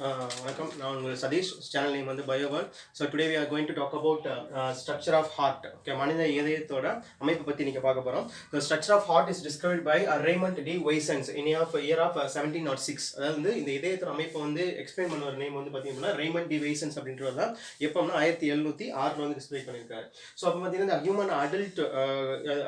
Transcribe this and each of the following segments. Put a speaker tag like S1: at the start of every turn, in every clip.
S1: வணக்கம். நான் உங்கள் சதீஷ். சேனல் நேம் வந்து பயோவால். So today we are going to talk about structure of heart. Okay, மனித இதயத்தோட அமைப்பை பற்றி நீங்கள் பார்க்க போகிறோம். The structure of heart is discovered by Raymond de Vieussens in year of 1706. அதாவது வந்து இந்த இதயத்தோட அமைப்பை வந்து எக்ஸ்பிளைன் பண்ண ஒரு நேம் வந்து பார்த்தீங்கன்னா ரேமண்ட் டி வைசன்ஸ் அப்படின்றது தான் எப்போம்னா 1706 வந்து டிஸ்பிளே பண்ணியிருக்காரு. ஸோ அப்போ பார்த்தீங்கன்னா ஹியூமன்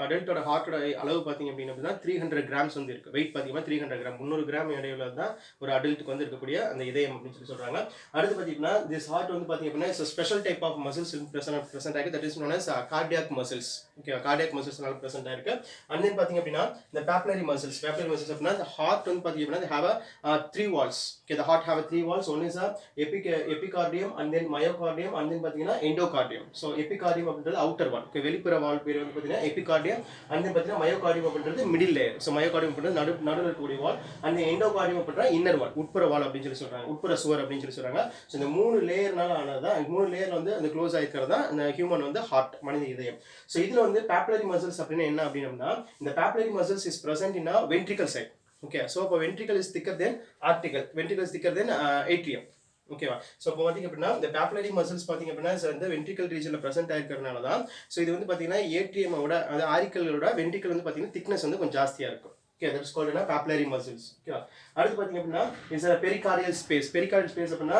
S1: அடல்ட்டோட ஹார்ட்டோட அளவு பார்த்தீங்க அப்படின்னா 300 கிராம்ஸ் வந்து இருக்குது. வெயிட் பார்த்தீங்கன்னா 300 கிராம், 300 கிராம் இடையில தான் ஒரு அடல்ட்டுக்கு வந்து இருக்கக்கூடிய அந்த இதயம் அப்படின்னு சொல்லி சொல்றாங்க. அடுத்து பாத்தீங்கன்னா this heart வந்து பாத்தீங்க அப்படின்னா is a special type of muscles present ஆயிருக்கு, that is known as cardiac muscles. Okay, cardiac muscles நால present ஆயிருக்கு. and then பாத்தீங்க அப்படின்னா இந்த papillary muscles அப்படின்னா the heart வந்து பாத்தீங்க அப்படின்னா they have a three walls. okay, the heart have a three walls. one is a epicardium and then myocardium and then பாத்தீங்கன்னா endocardium. so epicardium அப்படின்றது outer wall. okay, வெளிப்புற வால் பேர் வந்து பாத்தீங்கன்னா epicardium and then பாத்தீங்கன்னா myocardium அப்படின்றது middle layer. so myocardium அப்படின்றது நடுவுல இருக்கக்கூடிய வால் and then endocardium அப்படின்றது inner wall, உட்புற வால் அப்படின்னு சொல்லி சொல்றாங்க, உட்புற சுவர் அப்படின்னு சொல்லி சொல்றாங்க. ஸோ இந்த 3 லேயர்னால ஆனதான், 3 லேயர் வந்து அந்த க்ளோஸ் ஆகிருக்கிறதா இந்த ஹியூமன் வந்து ஹார்ட், மனித இதயம். ஸோ இதுல வந்து papillary muscles அப்படின்னா என்ன அப்படின்னா இந்த papillary muscles is present in a ventricle side. Okay, so இப்போ ventricle is thicker than arterial, ventricle is thicker than atrium. ஓகேவா? ஸோ இப்போ பார்த்தீங்க அப்படின்னா இந்த papillary muscles பார்த்தீங்க அப்படின்னா வந்து வென்ட்ரிக்கல் ரீஜனில் ப்ரெசென்ட் ஆயிருக்கிறதுனால தான். ஸோ இது வந்து பார்த்தீங்கன்னா ஏட்ரியமோட அதாவது ஆரிக்கலோட வென்ட்ரிக்கல் வந்து பார்த்தீங்கன்னா திக்னஸ் வந்து கொஞ்சம் ஜாஸ்தியாக இருக்கும். okay, that is called papillary muscles. okay, அடுத்து பாத்தீங்க அப்படின்னா is a pericardial space. pericardial space அப்படின்னா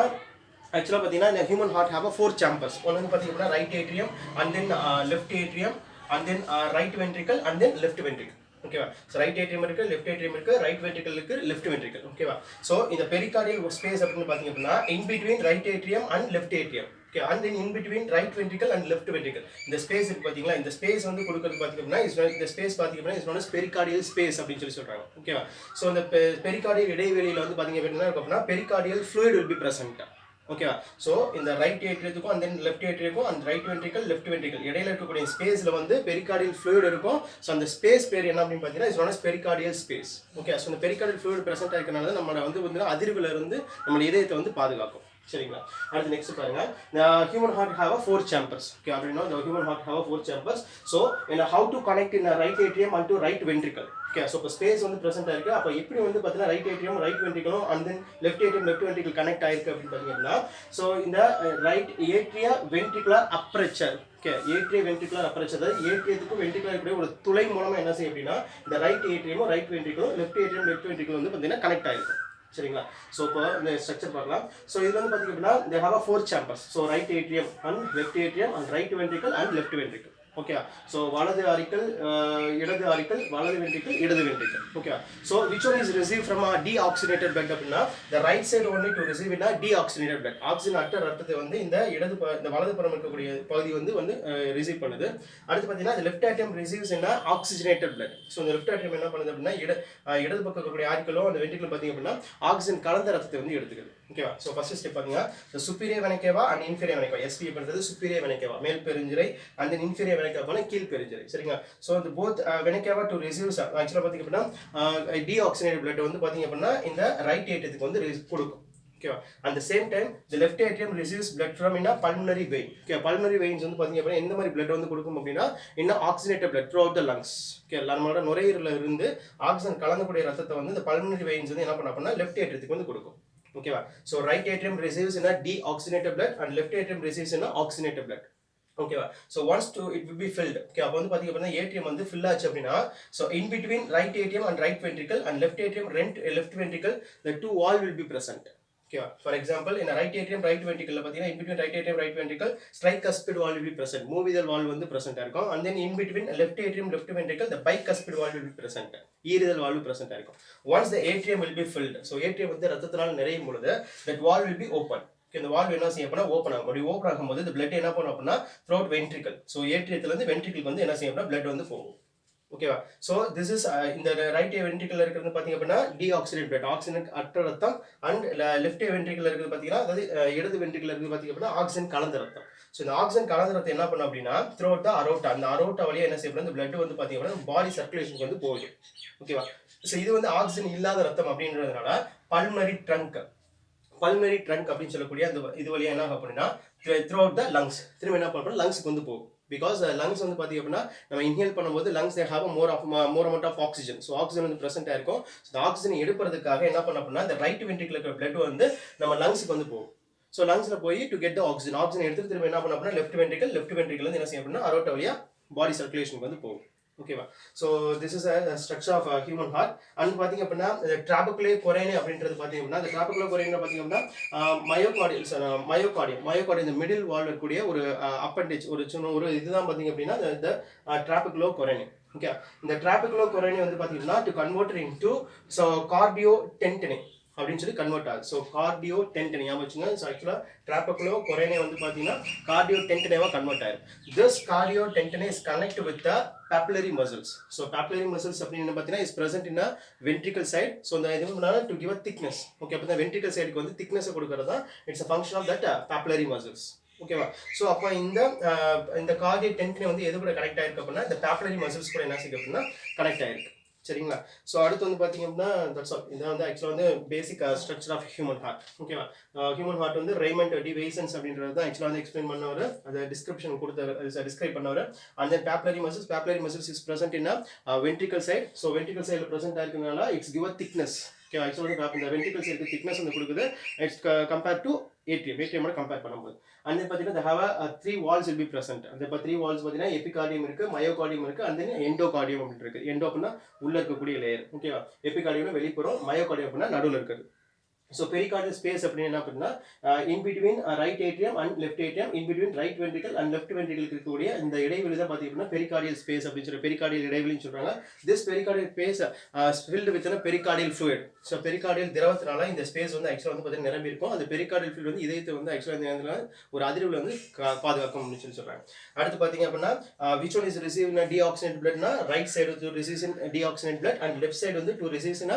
S1: ஆக்சுவலா பாத்தீங்கன்னா இந்த human heart have a 4 chambers. ஒன்னு வந்து பாத்தீங்க அப்படின்னா right atrium and then left atrium and then right ventricle and then left ventricle. ஓகேவா? ஸோ ரைட் ஏட்ரியம் இருக்கு, லெஃப்ட் ஏட்ரியம் இருக்கு, ரைட் வென்ட்ரிக்கல் இருக்கு, லெஃப்ட் வென்ட்ரிக்கல். ஓகேவா? ஸோ இந்த பெரிகார்டியல் ஸ்பேஸ் அப்படின்னு பாத்தீங்க அப்படின்னா in between right atrium and left atrium. okay, and then in between right ventricle and left ventricle இந்த ஸ்பேஸ் இருக்கு பாத்தீங்களா, இந்த ஸ்பேஸ் வந்து கொடுக்கிறது பாத்தீங்க அப்படின்னா இந்த ஸ்பேஸ் பாத்தீங்க அப்படின்னா is known as pericardial space அப்படின்னு சொல்லி சொல்றாங்க. ஓகேவா? ஸோ இந்த பெரிகார்டியல் இடைவெளியில வந்து பாத்தீங்க அப்படின்னா pericardial fluid will be present. ஓகேவா? ஸோ இந்த ரைட் ஏட்ரியத்துக்கும் and then left atrium and right ventricle left ventricle இடையில இருக்கக்கூடிய ஸ்பேஸ்ல வந்து பெரிகார்டியல் ஃப்ளூயிட் இருக்கும். ஸோ அந்த ஸ்பேஸ் பேர் என்ன அப்படின்னு பார்த்தீங்கன்னா is known as pericardial space. Okay, so இந்த பெரிகார்டியல் ஃப்ளூயிட் பிரசன்ட் ஆயிருக்கனால நம்மளோட வந்து அதிர்வுல இருந்து நம்ம இதயத்தை வந்து பாதுகாக்கும். சரிங்களா? அடுத்து நெக்ஸ்ட் பாருங்க, the human heart have a 4 chambers. okay, அப்படினா the human heart have a 4 chambers. so in how to connect in a right atrium and to right ventricle. okay, so இப்போ ஸ்பேஸ் வந்து பிரசன்ட் ஆயிருக்கு. அப்ப எப்படி வந்து பார்த்தீங்கன்னா right atrium right வென்ட்ரிக்கலும் and then left atrium left ventricle connect ஆயிருக்கு அப்படின்னு பார்த்தீங்கன்னா ஸோ இந்த right atrioventricular aperture. Okay, atrioventricular aperture, அதாவது ஏட்ரியத்துக்கும் வென்ட்ரிகுலர் கூடிய ஒரு துளை மூலமா என்ன செய்யும் அப்படின்னா இந்த ரைட் ஏட்ரியமும் ரைட் வென்ட்ரிக்கலும் லெஃப்ட் ஏட்ரியம் லெஃப்ட் வென்ட்ரிக்கல் வந்து பார்த்தீங்கன்னா கனெக்ட் ஆயிருக்கு. சரிங்களா? ஸோ இப்போ இந்த ஸ்ட்ரக்சர் பார்க்கலாம். ஸோ இது வந்து பார்த்தீங்க அப்படின்னா they have a 4 chambers. So right atrium and left atrium and right ventricle and left ventricle. Okay, so வலது ஆரிக்கல் இடது ஆரிக்கல் வலது வென்ட்ரிக்கல் இடது ventricle. Okay, so which one is receive from deoxidated blood அப்படின்னா the right side only to receive in a deoxygenated blood. Oxygen அற்ற ரத்தத்தை வந்து இந்த வலது புறம் இருக்கக்கூடிய பகுதி வந்து ரிசீவ் பண்ணுது. அடுத்து பார்த்தீங்கன்னா the left atrium receives in a oxygenated blood. So இந்த லெஃப்ட் ஆட்ரியம் என்ன பண்ணுது அப்படின்னா இடது பக்கம் இருக்கக்கூடிய ஆரிக்கலோ அந்த வென்ட்ரிக்கல் பார்த்தீங்க அப்படின்னா ஆக்சிஜன் கலந்த ரத்தத்தை வந்து எடுத்துக்குது. ஓகேவா? ஸோ ஃபர்ஸ்ட் ஸ்டெப் பாத்தீங்கன்னா superior vena cava and inferior vena cava. SV அப்படின்றது superior vena cava மேல் பெருஞ்சிரை and then inferior vena cava கீழ் பெருஞ்சிரை. சரிங்களா? ஸோ இந்த both vena cava to receive ஆக்சுவலா பாத்தீங்க அப்படின்னா deoxygenated blood வந்து பாத்தீங்க அப்படின்னா இந்த ரைட் ஏட்ரியத்துக்கு வந்து கொடுக்கும். ஓகேவா? at the same time the left atrium receives blood from in a pulmonary vein. okay, pulmonary veins வந்து பாத்தீங்க அப்படின்னா எந்த மாதிரி blood வந்து கொடுக்கும் அப்படின்னா in oxygenated blood throughout the lungs. okay, நம்மளோட நுரையீரல்ல இருந்து ஆக்சிஜன் கலந்தக்கூடிய ரத்தத்தை வந்து இந்த pulmonary veins வந்து என்ன பண்ண அப்படின்னா லெஃப்ட் ஏட்ரியத்துக்கு வந்து கொடுக்கும். ஓகேவா? So right atrium receives in a deoxygenated blood and left atrium receives in a oxygenated blood. ஓகேவா? So once to it will be filled. Okay, அப்போ வந்து பார்த்தீங்க அப்படின்னா ஏட்ரியம் வந்து ஃபில் ஆச்சு அப்படின்னா so in between right atrium and right ventricle and left atrium left ventricle the two wall will be present. ஓகேவா? For example இந்த right atrium right வென்ட்ரிக்கல்ல பார்த்தீங்கன்னா in between right atrium right ventricle tricuspid wall will be present. மூவிதல் வால் வந்து present இருக்கும். and then in between left atrium left ventricle the bicuspid wall will be present. ஈறுதல் valve present இருக்கும். once the atrium will be filled, so atrium வந்து ரத்தத்தினால் நிறையும் பொழுது that wall will be open. இந்த valve என்ன செய்யும் அப்படின்னா ஓப்பன் ஆகும். அப்படி ஓப்பன் ஆகும்போது இந்த பிளட் என்ன பண்ணும் அப்படின்னா த்ரோட் வென்ட்ரிக்கல், ஸோ ஏட்ரியத்துல இருந்து வென்ட்ரிக்கல் வந்து என்ன செய்யும் அப்படின்னா பிளட் வந்து போகும். ஓகேவா? ஸோ திஸ் இஸ் இந்த ரைட் வென்ட்ரிக்கல் இருக்கிறது பார்த்தீங்க அப்படின்னா டீஆக்சிடேட் பிளட் ஆக்சிஜன் அற்ற ரத்தம் அண்ட் லெஃப்ட் வென்ட்ரிக்கல் இருக்கிறது பார்த்தீங்கன்னா அதாவது இடது வென்ட்ரிக்கல் இருக்கிறது பார்த்தீங்க அப்படின்னா ஆக்சிஜன் கலந்த ரத்தம். ஸோ இந்த ஆக்சிஜன் கலந்த ரத்தம் என்ன பண்ணும் அப்படின்னா த்ரோட் த அரோட்டா, அந்த அரோட்டா வழியாக என்ன செய்யப்படும் இந்த பிளட் வந்து பார்த்தீங்க அப்படின்னா பாடி சர்க்குலேஷனுக்கு வந்து போகுது. ஓகேவா? ஸோ இது வந்து ஆக்சிஜன் இல்லாத ரத்தம் அப்படின்றதுனால பல்மனரி ட்ரங்க் அப்படின்னு சொல்லக்கூடிய அந்த இது வழியா என்ன ஆகும் அப்படின்னா த்ரூ அவுட் த லங்ஸ் திரும்ப என்ன பண்ணுறோம் லங்ஸுக்கு வந்து போகும். பிகாஸ் லங்ஸ் வந்து பார்த்தீங்க அப்படின்னா நம்ம இன்ஹேல் பண்ணும்போது lungs they have more amount of oxygen. So oxygen வந்து ப்ரெசென்ட் ஆயிருக்கும். இந்த ஆக்சிஜன் எடுப்பதற்காக என்ன பண்ண அப்படின்னா இந்த ரைட் வென்ட்ரிக்கில் இருக்கிற பிளட் வந்து நம்ம லங்ஸுக்கு வந்து போகும். ஸோ லங்ஸில் போய் டு கெட் த ஆக்சிஜன் எடுத்து திரும்ப என்ன பண்ண அப்படின்னா லெஃப்ட் வென்ட்ரிக்கல் வந்து என்ன செய்யும் அப்படின்னா அரோட்டா வழியா பாடி சர்க்குலேஷனுக்கு வந்து போகும். ஓகேவா? So this is a structure of human heart. And பார்த்தீங்க அப்படின்னா ட்ராபக்குலே கொரேனே அப்படின்றது பார்த்தீங்க அப்படின்னா இந்த ட்ராபக்குலே கொரேனே பார்த்தீங்க அப்படின்னா மயோகார்டியம் இந்த மிடில் வால் இருக்கக்கூடிய ஒரு அப்பண்டேஜ் ஒரு சின்ன ஒரு இதுதான் பார்த்தீங்க அப்படின்னா இந்த ட்ராபக்குலோ கொரேனே. ஓகே, இந்த ட்ராபக்குலோ கொரேனே வந்து பார்த்தீங்கன்னா to convert into so chordae tendineae அப்படின்னு சொல்லி கன்வெர்ட் ஆகுது. ஸோ கார்டியோ டென்டனே ஞாபகம் வச்சுங்க. ஸோ ஆக்சுவலாக ட்ராபக்குலோ கொரேனே வந்து பார்த்தீங்கன்னா கார்டியோ டென்டனேவா கன்வெர்ட் ஆயிரும். This chordae tendineae is connect with the papillary muscles. So papillary muscles அப்படினு பார்த்தீங்கன்னா is present in a ventricle side. So இந்த இதுனால to give a thickness. Okay, அப்ப இந்த ventricle side க்கு வந்து thickness கொடுக்கிறது தான் it's a function of that papillary muscles. ஓகேவா? ஸோ அப்போ இந்த கார்டியோ டென்டனே வந்து எது கூட கனெக்ட் ஆயிருக்கு அப்படின்னா இந்த papillary muscles கூட என்ன செய்யுது அப்படின்னா கனெக்ட் ஆயிருக்கு. சரிங்களா? ஸோ அடுத்து வந்து பார்த்தீங்க அப்படின்னா தட்ஸ் ஆல். இதான் வந்து ஆக்சுவலாக வந்து basic structure of human heart. ஓகேவா? ஹியூமன் ஹார்ட் வந்து ரெய்மண்ட் டி வெய்சன்ஸ் அப்படின்றது தான் ஆக்சுவலாக வந்து எக்ஸ்பிளைன் பண்ணவர், அதை டிஸ்கிரிப்ஷன் கொடுத்தாரு, டிஸ்கிரைப் பண்ணவர். And then papillary muscles is present in a ventricle side. So ventricle side present ஆயிருக்கனால it's give a thickness. Okay, ஆக்சுவலாக இந்த வென்ட்ரிகல் சைடுக்கு திக்னஸ் வந்து கொடுக்குது. இட்ஸ் கம்பேர் டு ஏட்ரியமோட கம்பேர் பண்ணும்போது. அண்ட் தென் பார்த்தீங்கன்னா they have a 3 walls will be present. அந்த இப்போ 3 walls பார்த்தீங்கன்னா எபிகார்டியம் இருக்கு, மயோகார்டியம் இருக்கு, அண்ட் தென் எண்டோகார்டியம் அப்படின்னு இருக்கு. எண்டோ அப்படின்னா உள்ள இருக்கக்கூடிய லேயர். ஓகேவா? எபிகார்டியம் வெளிப்புறம், மயோகார்டியம் அப்படின்னா நடுவில் இருக்குது. ஸோ பெரிகார்டியல் ஸ்பேஸ் அப்படின்னு என்ன அப்படின்னா in between right atrium and left atrium, in between right ventricle and left ventricle இருக்கக்கூடிய இந்த இடைவெளி தான் பார்த்தீங்கன்னா பெரிகார்டியல் ஸ்பேஸ் அப்படின்னு சொல்லி பெரிகார்டியல் இடைவெளின்னு சொல்றாங்க. This pericardial space filled with pericardial fluid. So pericardial திரவத்தினால இந்த ஸ்பேஸ் வந்து ஆக்சுவலாக வந்து பார்த்தீங்கன்னா நிரம்பி இருக்கும். அந்த பெரிகார்டியல் ஃப்ளூயிட் வந்து இதயத்தை வந்து ஆக்சுவலாக இந்த ஒரு அதிர்வில் வந்து பாதுகாக்கும் அப்படின்னு சொல்லி சொல்றாங்க. அடுத்து பார்த்தீங்க அப்படின்னா which one is receive in deoxygenated பிளட்னா right side to receives in deoxygenated blood and left side வந்து to receives in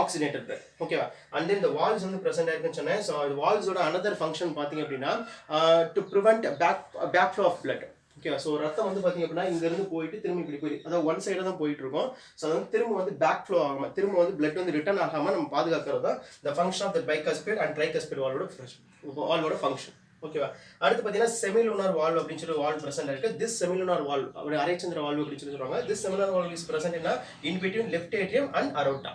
S1: oxygenated blood. ஓகேவா? அண்ட் தென் இந்த வால்ஸ் வந்து பிரசன்ட் ஆயிருக்குன்னு சொன்னேன். ஸோ வால்ஸோட அனதர் ஃபங்க்ஷன் பார்த்தீங்க அப்படின்னா to prevent back flow of blood. Okay, so ரத்தம் வந்து பார்த்தீங்க அப்படின்னா இங்கேருந்து போயிட்டு திரும்ப இப்படி போய் அதாவது ஒன் சைடாக தான் போயிட்டு இருக்கும். ஸோ அது வந்து திரும்ப வந்து பேக் ஃப்ளோ ஆகாமல், திரும்ப வந்து பிளட் வந்து ரிட்டர்ன் ஆகாமல் நம்ம பாதுகாக்கிறது தான் இந்த function of the bicuspid and tricuspid வால்வோட ஃபங்க்ஷன். ஓகேவா? அடுத்து பார்த்தீங்கன்னா செமிலுனார் வால்வ் அப்படின்னு சொல்லி வால்வ் பிரசன்ட் இருக்கு. திஸ் செமிலுனார் வால்வ் ஒரு அரைச்சந்திர வால்வ் அப்படின்னு சொல்லி சொல்றாங்க. This semilunar valve is present in between left atrium and aorta.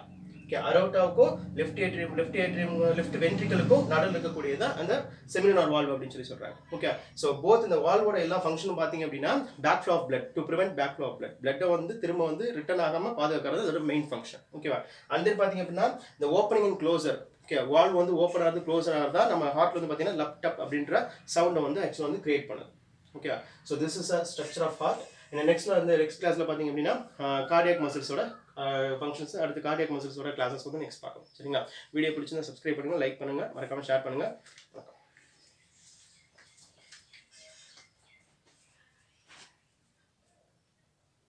S1: Okay, அரோட்டாவுக்கும் லெஃப்ட் வென்ட்ரிகலுக்கும் நடுவில் இருக்கக்கூடியது அந்த செமிலுனார் வால்வ் அப்படின்னு சொல்லி சொல்றாங்க. ஓகே, ஸோ போத் இந்த வால்வோட எல்லா ஃபங்க்ஷனும் பார்த்தீங்க அப்படின்னா back flow of blood to prevent back flow of blood, பிளட்டை வந்து திரும்ப வந்து ரிட்டர்ன் ஆகாமல் பாதுகாக்கிறது அதோட மெயின் ஃபங்க்ஷன். ஓகேவா? அண்ட் தென் பார்த்தீங்க அப்படின்னா இந்த opening and closure. Okay, valve வந்து ஓப்பன் ஆகுது க்ளோசர் ஆகுதா நம்ம ஹார்ட்ல வந்து பார்த்தீங்கன்னா லப்டப் அப்படின்ற சவுண்டை வந்து ஆக்சுவலாக வந்து கிரியேட் பண்ணுது. Okay, so this is a structure of heart. Next கிளாஸ்ல பார்த்தீங்க அப்படின்னா கார்டியாக் மசில்ஸோட ஃபங்க்ஷன்ஸ், அடுத்து கார்டியாக் மசில்ஸோட கிளாஸஸ் வந்து நெக்ஸ்ட் பார்க்கலாம். சரிங்களா? வீடியோ பிடிச்சிருந்தா சப்ஸ்கிரைப் பண்ணுங்க, லைக் பண்ணுங்க, மறக்காம ஷேர் பண்ணுங்க.